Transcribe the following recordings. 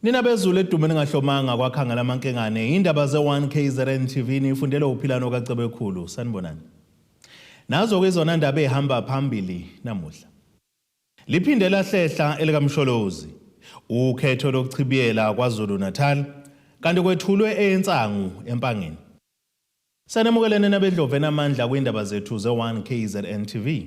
Nina bezulu edumeni ngahlomanga kwakhangela amankengane indaba ze1 KZN TV nifundela uphilano kaCebekhulu sanibonani. Nazo ke izona ndaba ehamba phambili namuhla. Liphinde lahlehla elikaMsholozi. Ukhetho lokuchibiyela kwaZulu Natal kanti kwethulwe eNtsangu eMpangeni. Sanemukelene nabedlovena amandla kwindaba zethu ze1 KZN TV.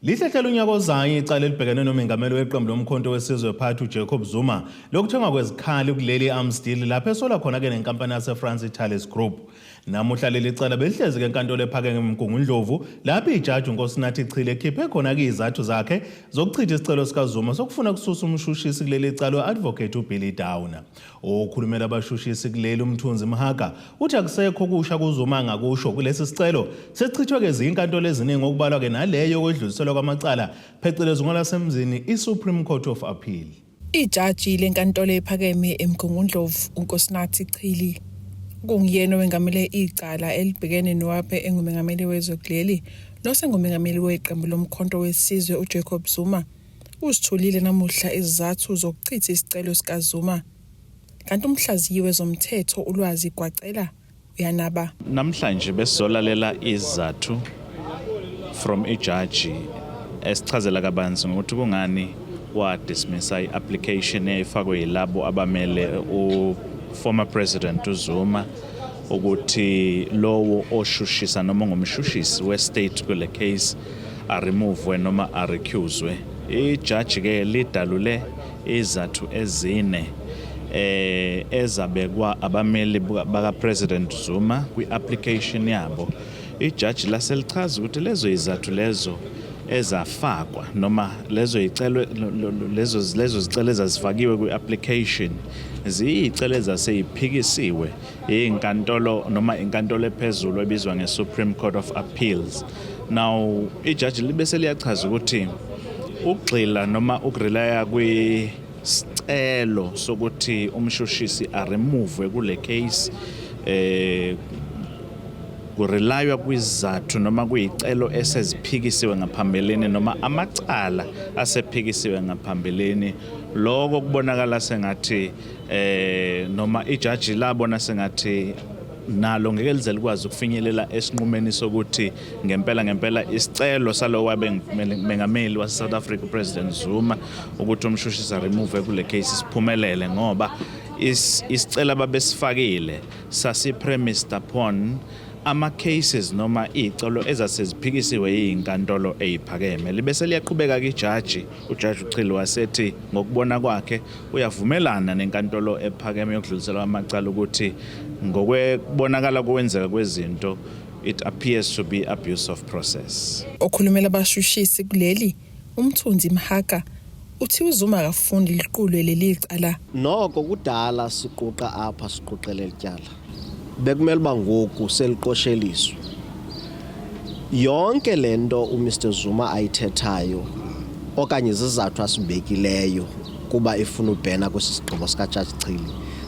Lihlehlela unyaka ozayo icala elibhekene nomengameli weqembu lomkhonto wesizwe phathu Jacob Zuma lokuthengwa kwezikhali kuleli arms deal lapho esola khona ke nenkampani yase France Thales Group. Namuhla leli cala belihlezi ke enkantolo ephakeme eMgungundlovu lapho ijaji uNkosinathi Chile ekhiphe khona ke izathu zakhe zokuchitha isicelo sikaZuma sokufuna kususa umshushisi kuleli cala advocate uBilly Downer. Okhulumela abashushisi kuleli umthunzi Mhaga uthi akusekho kusha kuZuma ngakusho kulesi sicelo sesichithwe ke izinkantolo eziningi okubalwa ke naleyo kwedluliselwa kwamacala phecelezi ngolasemzini iSupreme Court of Appeal. Ijaji lenkantolo ephakeme eMgungundlovu uNkosinathi Chile kungiyena owengamele icala elibhekene nowaphe engumengameli wezokuleli nosengumengameli weqembu lomkhonto wesizwe uJacob Zuma usithulile namuhla izathu zokuchitha isicelo sikaZuma kanti umhlaziyi wezomthetho ulwazi Gwacela uyanaba. Namhlanje besizolalela izathu from ijaji esichazela kabanzi ukuthi kungani wa dismissa i-application efakwe yilabo abamele former president uZuma ukuthi lowo oshushisa noma ngomshushisi we-state kule case remove noma recuse. Ijaji ke lidalule izathu ezine ezabekwa abameli baka president Zuma kwi-application yabo. Ijaji laselichaza ukuthi lezo izathu lezo ezafakwa noma lezo icelo lezo zicelo ezazifakiwe kwi-application ziyicelo ezaseyiphikisiwe inkantolo noma inkantolo ephezulu ebizwa ngeSupreme Court of Appeals. Now ijaji libese liyachaza ukuthi ukugxila noma ukurelaya kwisicelo sokuthi umshushisi remove kule case kurelaywa kwizathu noma kuyicelo eseziphikisiwe ngaphambilini noma amacala asephikisiwe ngaphambilini. Lokho kubonakala sengathi noma ijaji labona sengathi nalo ngeke lize likwazi ukufinyelela esinqumeni sokuthi ngempela isicelo salo wabengumengameli wase South Africa President Zuma ukuthi umshushisi remove kule case siphumelele ngoba isicelo ababesifakile sasi-premised upon ama-cases noma icelo ezaseziphikisiwe yinkantolo eyiphakeme. Libese liyaqhubeka ijaji ujaji uChile wasethi ngokubona kwakhe uyavumelana nenkantolo ephakeme yokudluliselwa amacala ukuthi ngokwebonakala kwenzeka kwezinto it appears to be abuse of process. Okhulumela abashushisi kuleli umthunzi Mhaga uthi uZuma akafundi liqulwe leli cala. Noko kudala siquqa apha siquqele ityala. Bekumele ba ngoku seliqosheliswa. Yonke lento uMr Zuma ayithethayo okanye izizathu asibekileyo kuba efuna ubhena kwesisigqibo sikaJaji Chile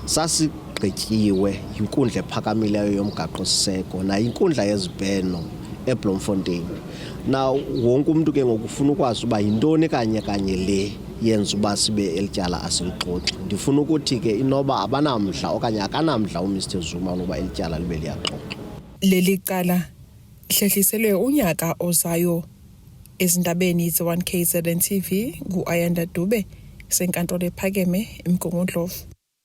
sasigqityiwe inkundla ephakamileyo yomgaqo siseko na inkundla yezibheno eBloemfontein. Now wonke umuntu ke ngokufuna ukwazi uba yintoni kanye le yenza uba sibe elityala asilixoxe. Ndifuna ukuthi ke inoba abanamdla okanye akanamdla uMr Zuma ukuba elityala libe liyaxoxa. Leli cala lihlehliselwe unyaka ozayo ezindabeni ze1 KZN TV nguAyanda Dube senkantolo ephakeme eMgungundlovu.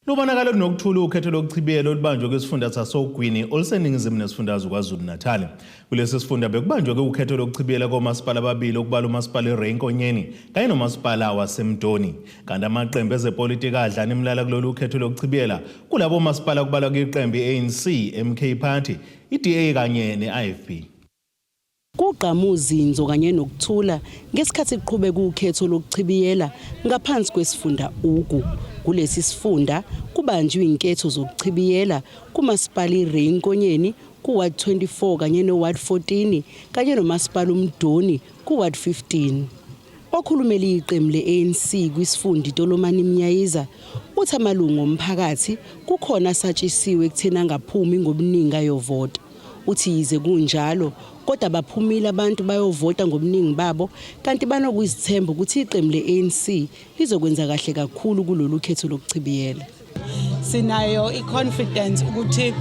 Lubonakala kunokuthula ukhetho lokuchibiyela olubanjwe kwesifunda saSogwini oluseningizimu nesifundazwe kwaZulu Natal. Kulesi sifunda bekubanjwe ke ukhetho lokuchibiyela komasipala ababili okubala umasipala eRenkonyeni kanye nomasipala waseMdoni. Kanti amaqembu ezepolitiki adlana imlala kulolu ukhetho lokuchibiyela kulabo masipala okubalwa kwiqembu ANC, MK Party, iDA kanye neIFP. Kuqhamuzinzo kanye nokuthula ngesikhathi kuqhubeka ukhetho lokuchibiyela ngaphansi kwesifunda ugu. Kulesi sifunda kubanjwe inketho zokuchibiyela kumasipala eRenkonyeni kuward 24 kanye noward 14 kanye nomasipala uMdoni kuward 15. Okhulumela iqembu leANC kwisifunda iTolomani Mnyayiza uthi amalungu omphakathi kukhona satshisiwe kuthena ngaphumi ngobuningi ayovota. Uthi yize kunjalo kodwa baphumile abantu bayovota ngobuningi babo kanti banokuzithemba ukuthi iqembu le-ANC lizokwenza kahle kakhulu kulolu khetho lokuchibiyela. Sinayo i-confidence ukuthi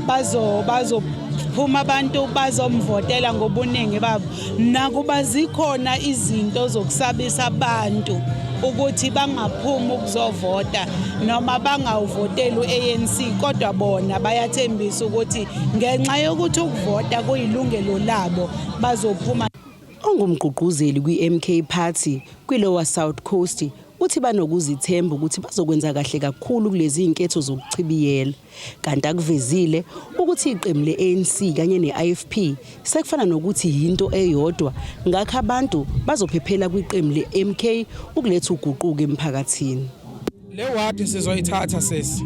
bazophuma abantu bazomvotela ngobuningi babo. Nakuba zikhona izinto zokusabisa abantu ukuthi bangaphumi ukuzovota noma bangawuvoteli u-ANC kodwa bona bayathembisa ukuthi ngenxa yokuthi ukuvota kuyilungelo labo bazophuma. Ongumgqugquzeli kwi-MK Party kwi-Lower South Coast uthi banokuzithemba ukuthi bazokwenza kahle kakhulu kulezi inketho zokuchibiyela kanti akuvezile ukuthi iqembu le-ANC kanye ne-IFP sekufana nokuthi yinto eyodwa ngakho abantu bazophephela kwiqembu le-MK ukuletha uguquko emphakathini. Le ward sizoyithatha sesi.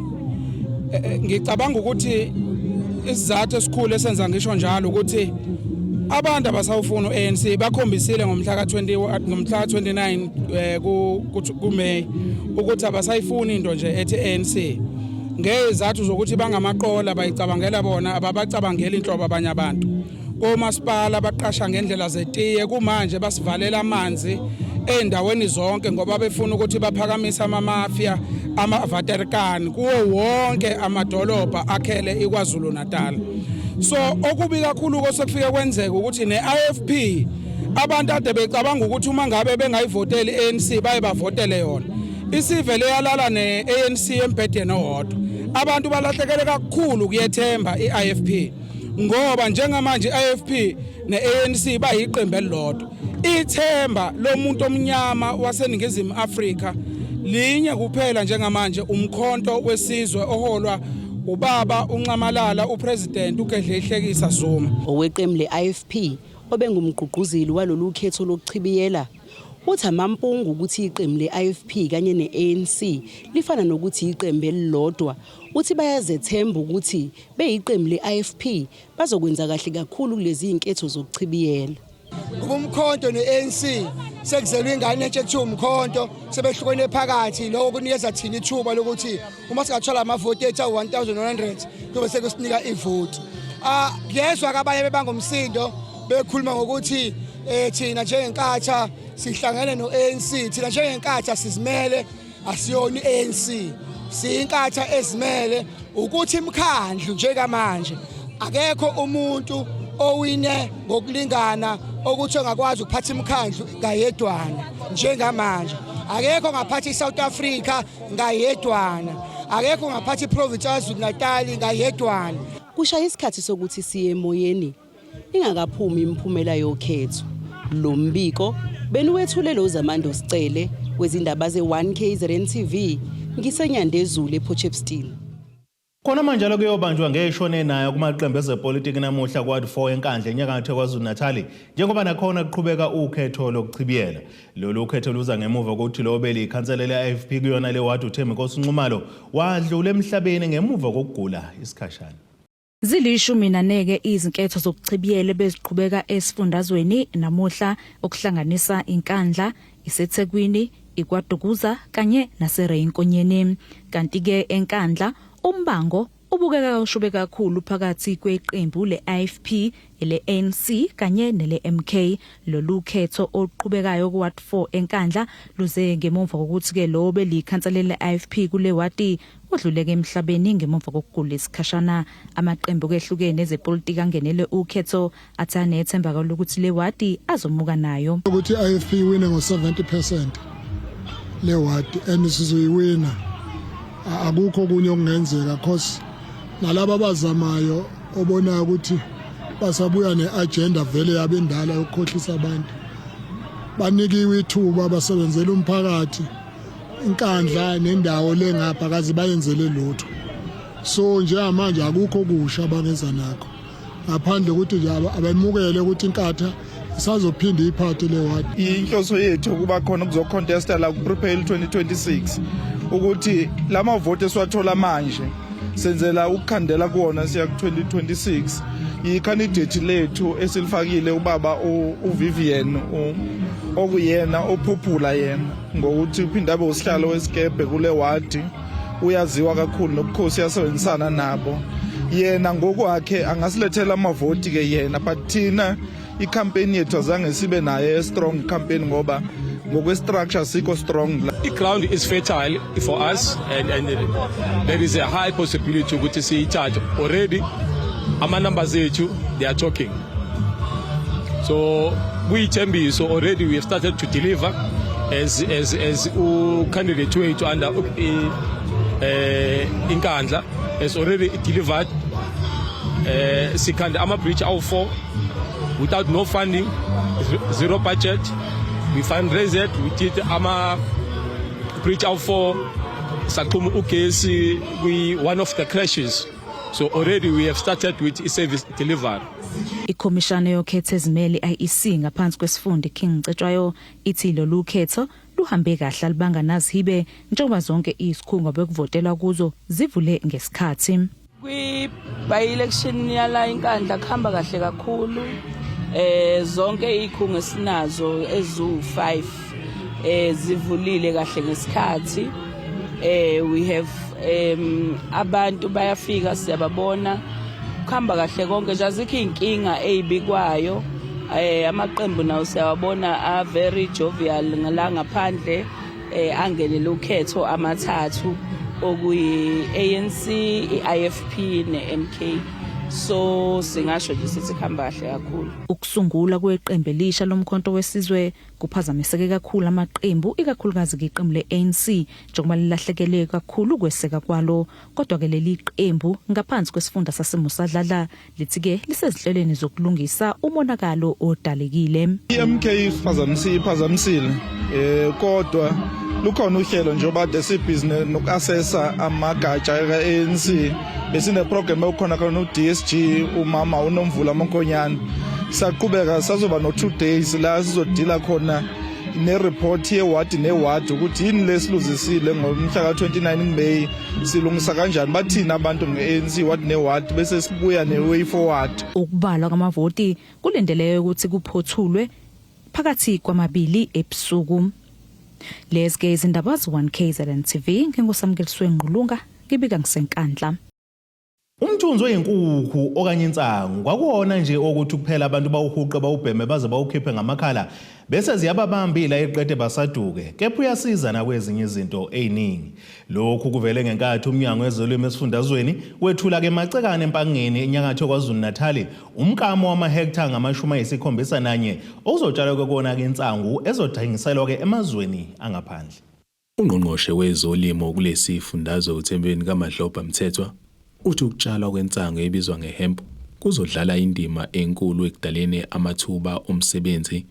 Ngicabanga ukuthi isizathu esikhulu esenza ngisho njalo ukuthi abantu abasawufuna u-ANC bakhombisile ngomhla ka-29 kuMeyi ukuthi abasayifuni into nje ethi ANC ngezathu zokuthi bangamaqola bayicabangela bona ababacabangela inhlobo abanye abantu. Komasipala baqasha ngendlela zetiye kumanje basivalela amanzi endaweni zonke ngoba befuna ukuthi baphakamise amamafia amavaterikani kuwo wonke amadolobha akhele iKwaZulu Natal. So okubi kakhulu kosekufike kwenzeka ukuthi ne-IFP abantu ade becabanga ukuthi uma ngabe bengayivoteli ANC baye bavotele yona. Isivele yalala ne-ANC embhedeni owodwa. Abantu balahlekele kakhulu kuyethemba i-IFP ngoba njengamanje i-IFP ne-ANC bayiqembu elilodwa. Ithemba lomuntu omnyama waseNingizimu Afrika linye kuphela njengamanje umkhonto wesizwe oholwa ubaba uNcamalala uPresident uGedleyihlekisa Zuma. Oweqembu le-IFP obengumgqugquzeli walolu khetho lokuchibiyela uthi amampungu ukuthi iqembu le-IFP kanye ne-ANC lifana nokuthi iqembu elilodwa uthi bayazethemba ukuthi beyiqembu le-IFP bazokwenza kahle kakhulu kulezi inketho zokuchibiyela. Umkhonto ne-ANC sekuzelwe ingane entsha ekuthiwa umkhonto sebehlukene phakathi lokho kunikeza thina ithuba lokuthi uma singathola amavoti ethu awu-1100 kube sekusinika ivoti. Ngezwa kabanye bebangomsindo bekhuluma ngokuthi thina njengenkatha sihlangene no-ANC, thina njengenkatha sizimele asiyoni i-ANC, siyinkatha ezimele ukuthi imkhandlu njengamanje akekho umuntu owine ngokulingana ukuthi ongakwazi ukuphatha imkhandlu ngayedwana njengamanje. Akekho ngaphatha iSouth Africa ngayedwana, akekho ngaphatha iProvince yaKwaZulu Natal ngayedwana. Kushaya isikhathi sokuthi siye emoyeni ingakaphumi imiphumela yokhetho. Lo mbiko benuwethulelo uZamando Sicele wezindaba ze1KZN TV ngisenyandezulu ePotchefstroom. Khona manje kuyobanjwa ngeshone nayo kumaqembu ezepolitiki namuhla kwad 4 enkandla enyakatho kwaZulu Natal njengoba nakhona kuqhubeka ukhetho lokuchibiyela. Lolu khetho luza ngemuva kokuthi lo beli ikhansela le-IFP kuyona le ward uThembi Nkosi-Nxumalo wadlula emhlabeni ngemuva kokugula isikhashana. Zilishumi naneke izinketho zokuchibiyela beziqhubeka esifundazweni namuhla okuhlanganisa inkandla, iseThekwini, iKwaDukuza kanye naseReyinkonyeni. Kanti ke enkandla umbango ubukeka ushube kakhulu phakathi kweqembu le-IFP, ele-ANC kanye nele-MK. Lolu khetho oqhubekayo kuward 4 enkandla luze ngemuva kokuthi ke lo belikhansela le-IFP kule wadi udluleke emhlabeni ngemuva kokugula isikhashana. Amaqembu kehlukene ezepolitiki angenele ukhetho athane ethemba lokuthi le wadi azomuka nayo. Ukuthi i-IFP wine ngo-70% le wadi and sizoyiwina. Akukho kunye okungenzeka because nalabo abazamayo obona ukuthi basabuya neagenda vele yabendala yokukhohlisa abantu banikiwe ithuba abasebenzela umphakathi inkandla nendawo lengapha kazi bayenzele lutho. So njengamanje akukho kusha abangenza nakho ngaphandle ukuthi nje abemukele ukuthi inkatha isazophinda iphathe le ward. Inhloso yethu kuba khona ukuzocontesta la kuPrepare 2026 ukuthi lama vote esiwathola manje senzela ukukhandela kuona siya ku2026 icandidate lethu esilifakile ubaba uVivian okuyena opopula yena ngokuthi uphinda abe usihlalo wesikebhe kule ward uyaziwa kakhulu nobukhosi yasebenzisana nabo. Yena ngokwakhe angasilethela amavoti ke yena, but thina i-campaign yethu azange sibe naye strong campaign ngoba ngokwe-structure sikho strong. The ground is fertile for us and there is a high possibility ukuthi siyi-charge already. Ama-numbers ethu, they are talking. So kuyithembiso already we have started to deliver as candidate wethu under Inkandla has already delivered sikhanda ama-bridge awu-4 without no funding, zero budget. We fundraised it, we did ama-bridge awu-4 saqhuma ugesi one of the crashes. So already we have started with i-service delivery. Ikhomishana yokhetho ezimele IEC ngaphansi kwesifunda King Cetshwayo ithi lolu khetho luhambe kahle alibanga nazihibe njengoba zonke izikhungo bekuvotelwa kuzo zivule ngesikhathi. By-election yala Inkandla kuhamba kahle kakhulu. Zonke izikhungo esinazo ezu-5 zivulile kahle ngesikhathi. We have abantu bayafika siyababona kuhamba kahle konke nje azikho inkinga ezibikwayo. Amaqembu nawo siyabona a very jovial ngala ngaphandle angene lokhetho amathathu okuyi ANC, iIFP neMK. So singasho nje sithi kuhamba kahle kakhulu. Ukusungula kweqembu elisha lomkhonto wesizwe kuphazamiseke kakhulu amaqembu ikakhulukazi iqembu leANC njengoba lilahlekele kakhulu kweseka kwalo, kodwa ke leli qembu ngaphansi kwesifunda saseMusadlala lithi ke lisezihlelweni zokulungisa umonakalo odalekile. iMK iphazamisile kodwa lukhona uhlelo njengoba desibhizinesi nokuassessa amagatsha ka-ANC besine program ekhona kana uDSG umama uNomvula Mankonyane. Saqhubeka sazoba no 2 days la sizodila khona ne-report ye-ward ne-ward ukuthi yini lesiluzisile ngomhla ka-29 May silungisa kanjani bathina abantu nge-ANC ward ne-ward bese sibuya ne-way forward. Ukubalwa kwamavoti kulendeleyo ukuthi kuphothulwe phakathi kwamabili ebusuku. Lezi izindaba z1 KZN TV nginguSamkeliswe Ngqulunga ngibika ngisenkandla. Umthunzi weyinkukhu okanye insangu kwakuona nje ukuthi kuphela abantu bawuhuqa bawubheme baze bawukhiphe ngamakhala bese ziyababambila eqede basaduke kepha uyasiza nakwezinye izinto eziningi. Lokhu kuvele ngenkathi umnyango wezolimo esifundazweni wethula ke macekane empangeni enyakatho KwaZulu-Natal umkamo wamahektha ngama-71 ozotshalwa kona ke insangu ezothengiselwa ke emazweni angaphandle. Ungqongqoshe wezolimo kulesi ifundazwe uThembeni kaMadlobha Mthethwa uthi ukutshalwa kwensangu ebizwa ngehemp kuzodlala indima enkulu ekudaleni amathuba omsebenzi,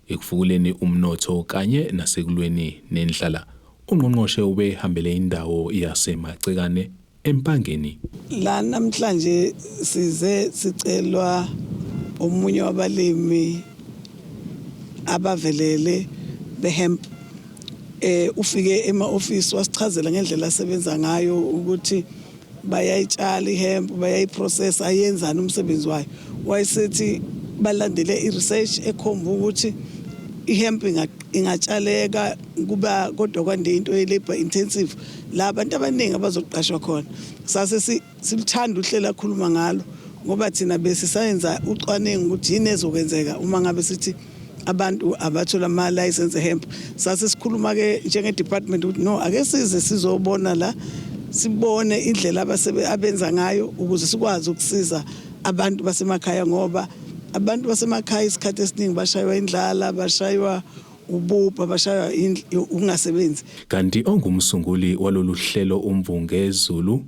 ekufukuleni umnotho kanye nasekulweni nendlala. Ungqongqoshe ubehambele indawo yasemacekane empangeni. La namhlanje size sicelwa omunye wabalimi abavelele behemp ufike ema-office wasichazela ngendlela asebenza ngayo ukuthi bayayitshala ihemp bayayiprocess ayenzana umsebenzi wayo. Wayesethi balandele i-research ekhomba ukuthi ihemp ingatshaleka kuba kodwa kwande into ye-labor intensive la abantu abaningi abazoqashwa khona. Sase silithanda uhlela khuluma ngalo ngoba thina besisayenza ucwaningo ukuthi yini ezokwenzeka uma ngabe sithi abantu abathola ama-license ehemp. Sase sikhuluma ke njenge-department ukuthi no ake size sizobona la sibone indlela abenza ngayo ukuze sikwazi ukusiza abantu basemakhaya ngoba abantu basemakhaya isikhathi esiningi bashaywa indlala, bashaywa ubupha, bashaywa ukungasebenzi. Kanti ongumsunguli walolu hlelo uMvunge Zulu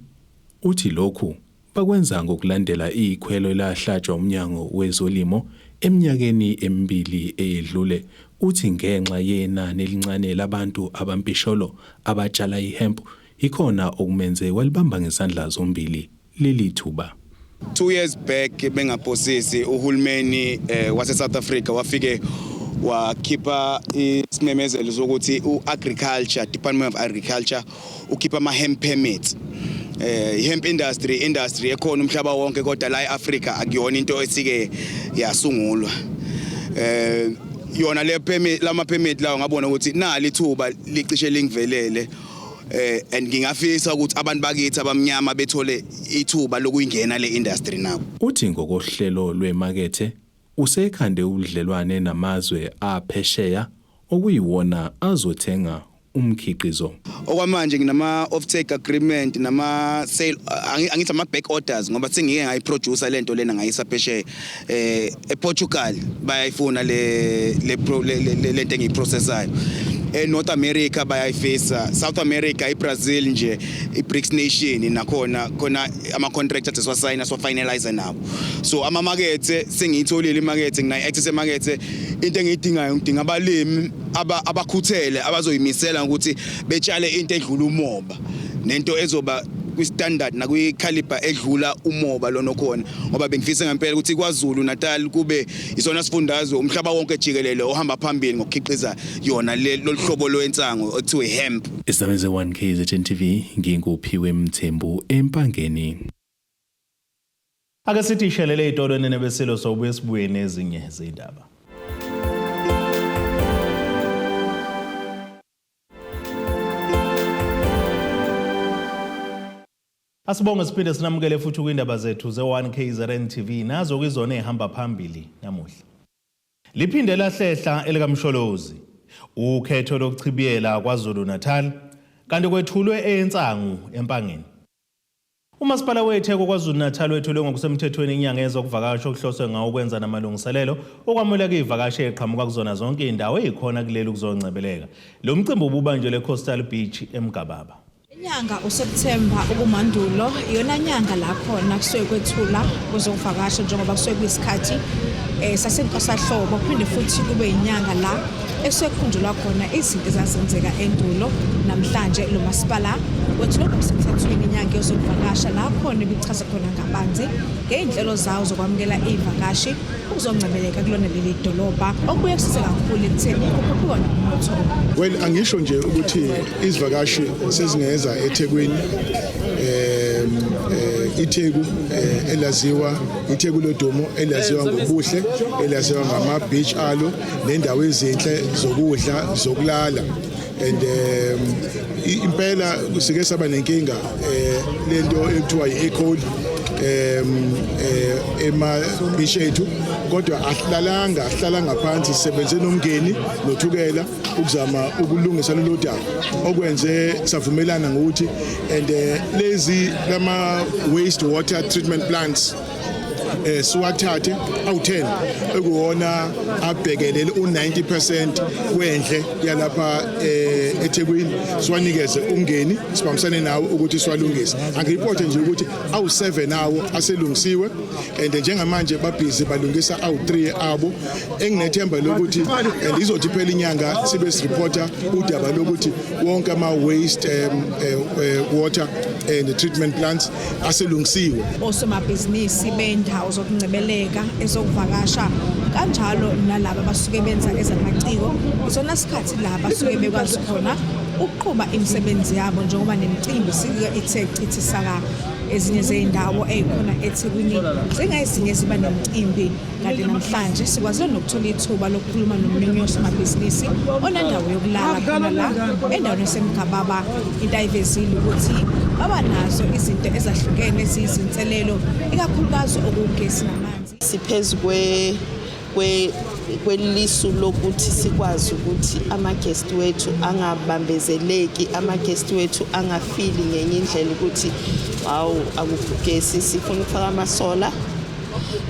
uthi lokhu bakwenza ngokulandela ikhwelo elahlatshwa umnyango wezolimo eminyakeni emibili eyedlule. Uthi ngenxa yenani elincane labantu abampisholo abatshala ihemp ikhona okumenze walibamba ngesandla zombili leli thuba. 2 years back bengaphosisi uhulumeni wase South Africa wafike wakhipha isimemezelo sokuthi uAgriculture Department of Agriculture ukhipha ama-hemp permits. Hemp industry ekhona umhlaba wonke kodwa la eAfrica akuyona into esike yasungulwa. Yona le permit lama permit lawo ngabona ukuthi nali thuba licishe lingivelele and ngingafisa ukuthi abantu bakithi abamnyama bethole ithuba lokuyingena le industry nabo. Uthi ngokohlelo lwemakethe usekhande ubudlelwane namazwe aphesheya okuyiwona azothenga umkhiqizo. Okwamanje nginama offtake agreement nama sale angithi ama back orders ngoba sengike ngayiproducer lento lena ngayisa phesheya ePortugal bayayifuna le lento engiyiprocessayo. North America bayayifisa, South America, iBrazil nje, iBRICS nation nakhona khona ama contracts esiwasayina finalize nabo. So ama market sengiyitholile imarket ngina access emarket into engiyidingayo ngidinga abalimi abakhuthele abazoyimisela ukuthi betshale into edlula umoba nento ezoba kwi-standard nakwi-caliber edlula umoba lona khona ngoba bengifisa ngempela ukuthi kwaZulu Natal kube isona sifundazwe umhlaba wonke jikelele ohamba phambili ngokukhiqiza yona lolu hlobo lwensango ekuthiwa hemp. Isameze 1K ZNTV nginguphiwe Mthembu empangeni. Ake sithi ishelele itolo nenebeselo sobuye sibuye nezinye zindaba. Asibonge siphinde sinamukele futhi kwindaba zethu ze1K ZNTV nazo kwizona ehamba phambili namuhla. Liphinde lahlehla elikaMsholozi ukhetho lokuchibiyela kwaZulu Natal kanti kwethulwe eNtsangu empangeni. Umasipala weTheko kwaZulu Natal wethulwe ngokusemthethweni inyanga ezokuvakasha okuhloswe ngawo ukwenza namalungiselelo okwamula kuyivakasha eqhamuka kuzona zonke indawo ezikhona kuleli kuzoncebeleka. Lo mcimbi ububanjwe eCoastal Beach eMgababa. Inyanga uSeptember ukumandulo iyona nyanga la khona kusuke kwethula kuzovakasha njengoba kusuke kuyisikhathi sasenkosahlobo kuphinde futhi kube inyanga la esekukhunjulwa khona izinto ezazenzeka endulo namhlanje lo masipala wethulwa ngokusemthethweni inyanga yezokuvakasha la khona ibichaza khona ngabanzi ngeinhlelo zawo zokwamukela izivakashi ukuzoncebeleka kulona leli dolobha okubuye kusize kakhulu ekutheni kukhuphuka nomnotho. Well angisho nje ukuthi izivakashi sezingeza eThekwini iTheku elaziwa iTheku lodumo elaziwa ngobuhle elaziwa ngama beach alo nendawo ezinhle zokudla zokulala and impela kusike saba nenkinga lento ekuthiwa iEcole ema beach ethu kodwa ahlalanga phansi sisebenze nomngeni nothukela ukuzama ukulungisa lolu daba okwenze savumelana ngokuthi and lezi lama waste water treatment plants siwathathe awu10 ekuwona abhekelele u90% kwendle yalapha eThekwini siwanikeze umngeni sibambisane nawo ukuthi siwalungise. Angireport nje ukuthi awu7 nawo aselungisiwe and njengamanje babhizi balungisa awu3 abo enginethemba lokuthi and izothi phela inyanga sibe sireporta udaba lokuthi wonke ama waste water and treatment plants aselungisiwe. Osomabhizinisi bendawo zokuncebeleka ezokuvakasha kanjalo nalabo basuke benza ezamaciko isona sikhathi laba basuke bekwazi khona ukuqhuba imisebenzi yabo njengoba nemicimbi sike ithethisa ezinye zeindawo ezikhona eThekwini zingezinye ziba nemicimbi kanti namhlanje sikwazile nokuthola ithuba lokukhuluma nomnini wosomabhizinisi onendawo yokulala khona la endaweni yaseMgababa into ayivezile ukuthi baba nazo izinto ezahlukene ezizinselelo ikakhulukazi okugesi namanzi. Siphezulu kwelisu lokuthi sikwazi ukuthi ama-guest wethu angabambezeleki, ama-guest wethu angafili ngenye indlela ukuthi hawu akugesi, sifuna ukufaka amasola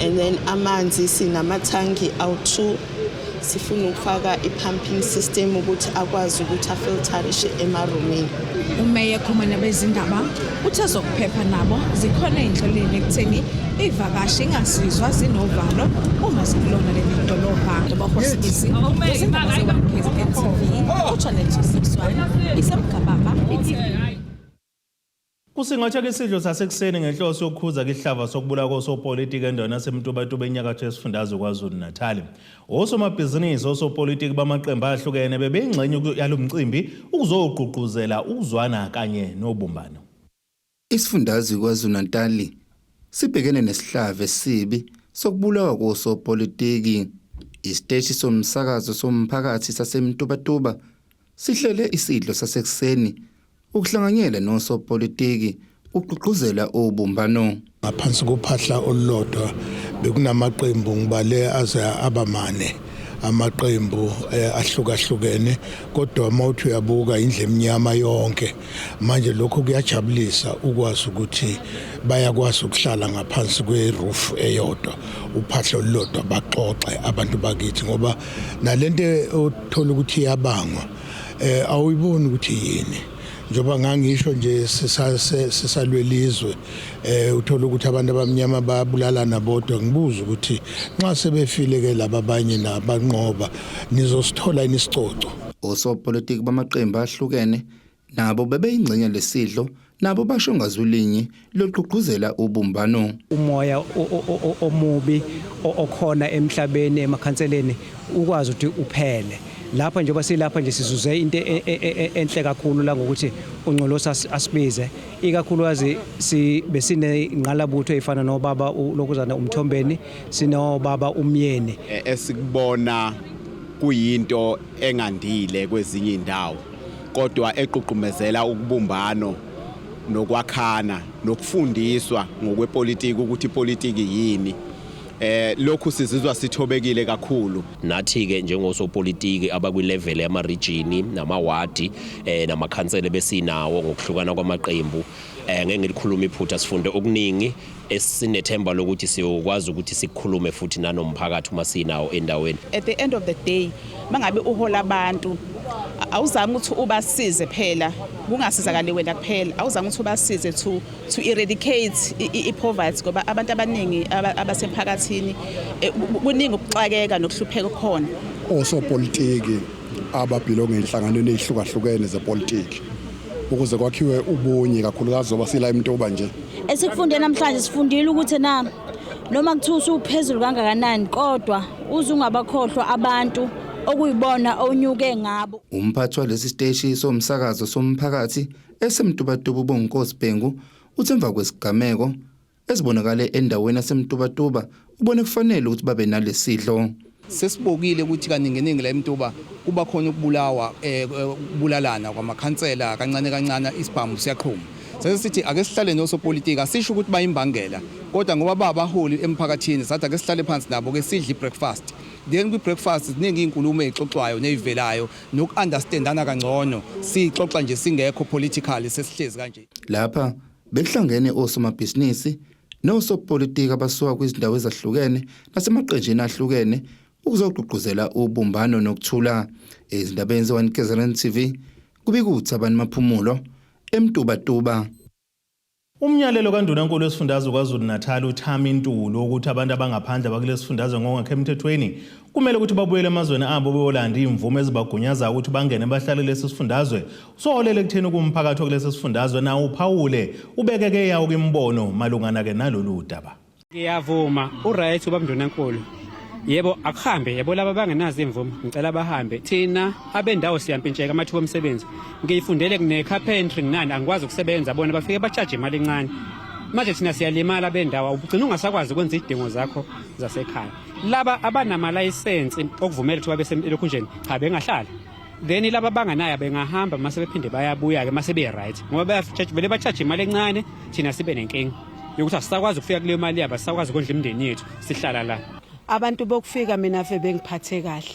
and then amanzi sinamathangi awu2 sifuna ukufaka i-pumping system ukuthi akwazi ukuthi afilterishe emarumini. Umeya khoma nabezindaba uthe zokuphepha nabo zikhona inhloleni ekutheni ivakashi ingasizwa zinovalo uma zikulona leli dolobha. Abahosisi izindaba ze1K ZNTV uChannel 261 iseMgababa eThekwini. Kusingatsha isidlo sasekuseni ngenhloso yokukhuza ihlava sokubula kosopolitiki endaweni yaseMtubatuba enyakatho yesifundazwe kwaZulu Natal. Osomabhizinisi osopolitiki bamaqembu ahlukene bebeyingxenye yalomcimbi ukuzogqugquzela ukuzwana kanye nobumbano. Isifundazwe kwaZulu Natal sibhekene nesihlava esibi sokubulawa kosopolitiki. Isiteshi somsakazo somphakathi saseMtubatuba sihlele isidlo sasekuseni ukuhlanganyela nosopolitiki ugqugquzela ubumbano. Ngaphansi kophahla olulodwa bekunamaqembu ngibale aze abamane amaqembu ahlukahlukene kodwa mawuthi uyabuka indle emnyama yonke manje lokho kuyajabulisa ukwazi ukuthi bayakwazi ukuhlala ngaphansi kwe-roof eyodwa uphahla olulodwa baxoxe abantu bakithi ngoba nalento othola ukuthi iyabangwa awuyiboni ukuthi yini njoba ngangisho nje sisalwelizwe uthola ukuthi abantu abamnyama bayabulalana bodwa ngibuza ukuthi nxa sebefile ke laba abanye nabanqoba nizosithola inisicoco. Osopolitiki bamaqembu ahlukene nabo bebeyingcenye lesidlo nabo basho ngazwilinye loqhuqhuzela ubumbano. Umoya omubi okhona emhlabeni emakhanseleni ukwazi ukuthi uphele. Lapha njengoba silapha nje sizuze into enhle kakhulu la ngokuthi uNgcolosi asibize ikakhulukazi besine ingqalabutho efana nobaba lokuzana uMthombeni sinobaba uMyeni esikubona kuyinto engandile kwezinye indawo kodwa eqhuqhumezela ukubumbano nokwakhana nokufundiswa ngokwepolitiki ukuthi ipolitiki yini. Lokhu sizizwa sithobekile kakhulu nathi ke njengosopolitiki abakwilevel yama region namawadi namakhansela besinawo ngokuhlukana kwamaqembu ngeke ngilikhuluma iphutha sifunde okuningi esinethemba lokuthi siyokwazi ukuthi sikhulume futhi nanomphakathi uma sinawo endaweni. At the end of the day mangabe uhola abantu awuzange ukuthi ubasize phela kungasizakali wena kuphela awuzange ukuthi ubasize to eradicate i-poverty ngoba abantu abaningi abasemphakathini kuningi ukuxakeka nokuhlupheka khona. Osopolitiki ababhilonga enhlanganweni ezihlukahlukene zepolitiki ukuze kwakhiwe ubunye kakhulukazi zoba sila eMtoba nje. Esikufunde namhlanje sifundile ukuthi noma kuthusa uphezulu kangakanani kodwa uzungabakhohlwa abantu okuyibona onyuke ngabo. Umphathi walesi siteshi somsakazo somphakathi esemtubatuba uBonginkosi Bhengu uthemba kwesigameko ezibonakale endaweni yasemtubatuba ubone kufanele ukuthi babe nalesidlo. Sesibokile ukuthi kaningi la eMtoba kuba khona ukubulawa ukubulalana kwamakhansela kancane isibhamu siyaqhuma. Sesithi ake sihlale nosopolitiki asisho ukuthi bayimbangela kodwa ngoba babaholi emphakathini sathi ake sihlale phansi nabo ke sidle breakfast. Then kwi-breakfast ziningi inkulumo ezixoxwayo nezivelayo noku-understandana kangcono sixoxa nje singekho politically sesihlezi kanje. Lapha behlangene osomabhizinisi nosopolitiki abasuka kwizindawo ezahlukene nasemaqenjini ahlukene ukuzogqugquzela ubumbano nokuthula ezindabeni ze-1KZN TV kubikuthi abantu maphumulo eMtubatuba. Umnyalelo kaNdunankulu wesifundazwe KwaZulu-Natal uThami Ntuli ukuthi abantu abangaphandle bakulesi sifundazwe ngokungekho emthethweni kumele ukuthi babuyele emazweni abo beyolanda imvume ezibagunyaza ukuthi bangene bahlale lesi sifundazwe soholele ekutheni kumphakathi kulesi sifundazwe na uphawule ubekeke yawo kwimbono malungana ke nalolu daba. Ngiyavuma uright ubaba Ndunankulu. Yebo akuhambe yebo laba bangenazi imvume ngicela bahambe thina abendawo siyampintsheka amathuba omsebenzi ngiyifundele kune carpentry nani angikwazi ukusebenza bona bafike bachaje imali encane manje thina siyalimala bendawo ugcina ungasakwazi ukwenza idingo zakho zasekhaya laba abanama license okuvumela ukuthi babe selokhunjeni cha bengahlala then laba banganayo bengahamba mase bephinde bayabuya ke mase be right ngoba vele bachaje imali encane thina sibe nenkingi yokuthi asisakwazi ukufika kule mali yabo asisakwazi ukondla imindeni yethu sihlala la. Abantu bokufika mina fe bengiphathe kahle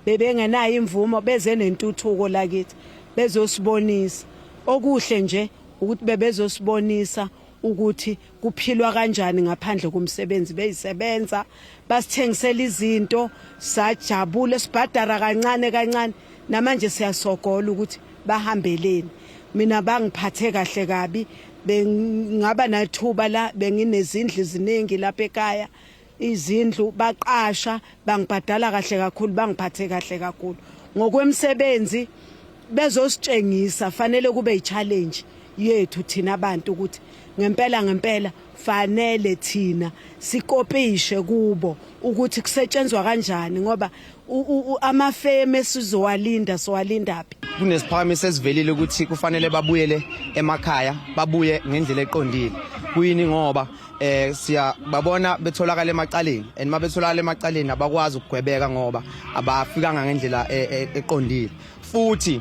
bebengenayo imvumo beze nentuthuko lakithi bezosibonisa okuhle nje ukuthi bebezosibonisa ukuthi kuphilwa kanjani ngaphandle komsebenzi beyisebenza basithengisela izinto sajabule sibhadara kancane namanje siyasogola ukuthi bahambeleni mina bangiphathe kahle kabi bengaba nathuba la benginezindlu ziningi lapha ekhaya izindlu baqasha bangibhadala kahle kakhulu bangiphathe kahle kakhulu ngokwemsebenzi bezositshengisa fanele kube i-challenge yethu thina abantu ukuthi ngempela fanele thina sikopishe kubo ukuthi kusetshenzwa kanjani ngoba amafeme sizowalinda sowalindaphi. Kunesiphakamiso esivelile ukuthi kufanele babuyele emakhaya babuye ngendlela eqondile kuyini ngoba siyababona betholakala emacaleni and mabetholakala emacaleni abakwazi ukugwebeka ngoba abafikanga ngendlela eqondile futhi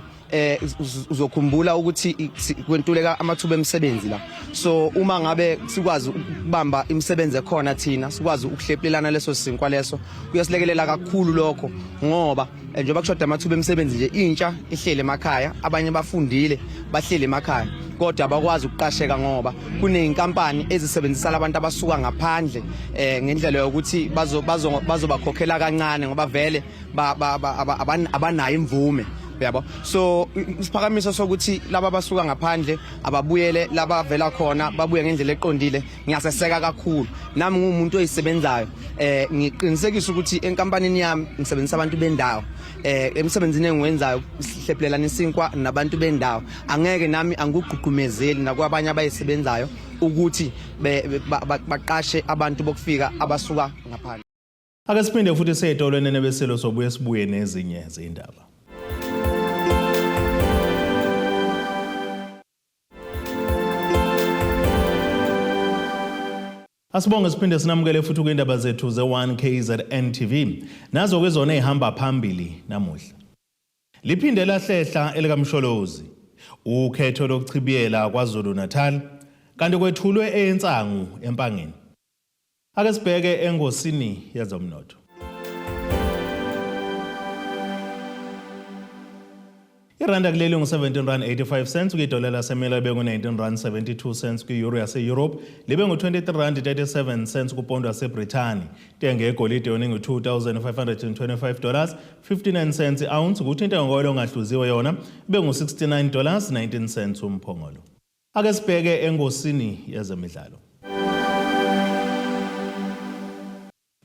uzokhumbula ukuthi kwentuleka amathuba emisebenzi la. So uma ngabe sikwazi ukubamba imisebenzi ekhona thina sikwazi ukuhlephulelana leso sinkwa leso kuyasilekelela kakhulu lokho ngoba njengoba kushoda amathuba emisebenzi nje intsha ihlele emakhaya abanye bafundile bahlele emakhaya kodwa abakwazi ukuqasheka ngoba kuneyinkampani ezisebenzisa abantu abasuka ngaphandle ngendlela yokuthi bazobakhokhela kancane ngoba vele abanayo imvume yabo. So isiphakamiso sokuthi laba basuka ngaphandle ababuyele laba vela khona babuye ngendlela eqondile ngiyaseseka kakhulu. Nami ngumuntu oyisebenzayo ngiqinisekisa ukuthi enkampanini yami ngisebenzisa abantu bendawo emsebenzini engiwenzayo sihlephulelana isinkwa nabantu bendawo. Angeke nami angugqugqumezeli nakwabanye abayisebenzayo ukuthi baqashe abantu bokufika abasuka ngaphandle. Ake siphinde futhi seyitolweni nebeselo sobuye sibuye nezinye izindaba. Asibonge siphinde sinamukele futhi kwindaba zethu ze1KZN TV. Nazo kwezona ehamba phambili namuhla. Liphinde lahlehla elikaMsholozi. Ukhetho lokuchibiyela kwaZulu Natal kanti kwethulwe eNtsangu eMpangeni. Ake sibheke engosini yezomnotho. Iranda kuleli ngu-17.85 kwidola laseMela libe ngu-19.72 kwi-euro yase-Europe libe ngu-23.37 kupondo yaseBrithani. Intengo yegolide yona ngu-$2,525.59 i-ounce kuthi intengo ngoyilo ongahluziwe yona ibe ngu-$69.19 umphongolo. Ake sibheke engosini yezemidlalo.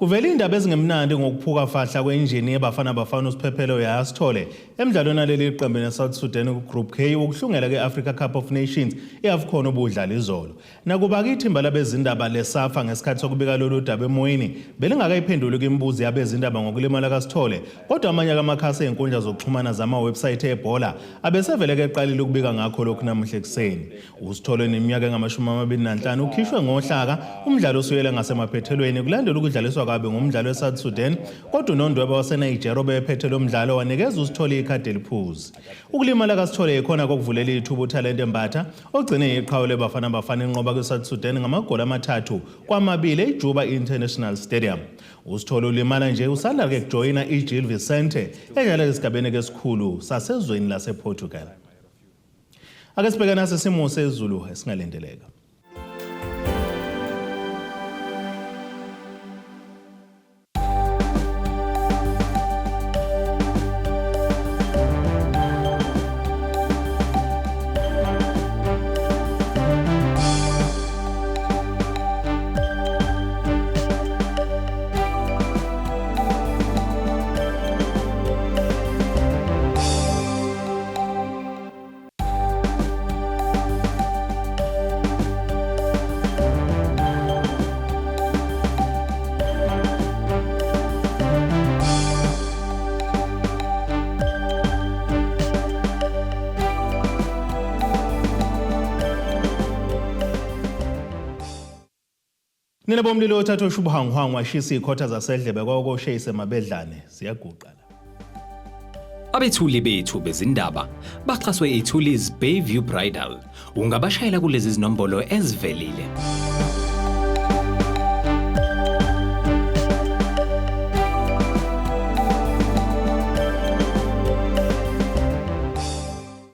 Kuvela indaba ezingemnandi ngokuphuka fahla kwenjini yeBafana uSiphephelo yaSithole emidlalweni naleli qembu neSouth Sudan kuGroup K ukuhlungela ke-Africa Cup of Nations eAFCON obudlala izolo. Nakuba ke ithimba labezindaba leSAFA ngesikhathi sokubika lolu daba emoyeni belingakayiphenduli kwimibuzo yabezindaba ngokulimala kaSithole, kodwa amanye amakhasi ezinkundla zokuxhumana zamawebsite ebhola abesevele keqalile ukubika ngakho lokhu namuhla ekuseni. uSithole neminyaka engama-25 ukhishwe ngohlaka umdlalo usuyela ngasemaphethelweni kulandela ukudlaliswa kabe ngumdlalo weSouth Sudan, kodwa unondweba waseNigeria obephethe lo mdlalo wanikeza uSithole ikhadi eliphuzi. Ukulimala kaSithole ikhona kokuvulela ithuba uTalente Mbatha ogcine iqhawe leBafana inqoba kweSouth Sudan ngamagoli 3-2 eJuba International Stadium. uSithole ulimala nje usanda ke kujoyina iGil Vicente edlala esigabeni kesikhulu sasezweni lasePortugal. Ake sibheke naso isimo sezulu esingalendeleka. Nina bomlilo othatha ushubuhanguhangu washisa ikhotha zasedlebe kwakoshayise mabedlane siyaguqala. Abethuli bethu bezindaba baxhaswe iTulis Bayview Bridal. Ungabashayela kulezi zinombolo ezivelile.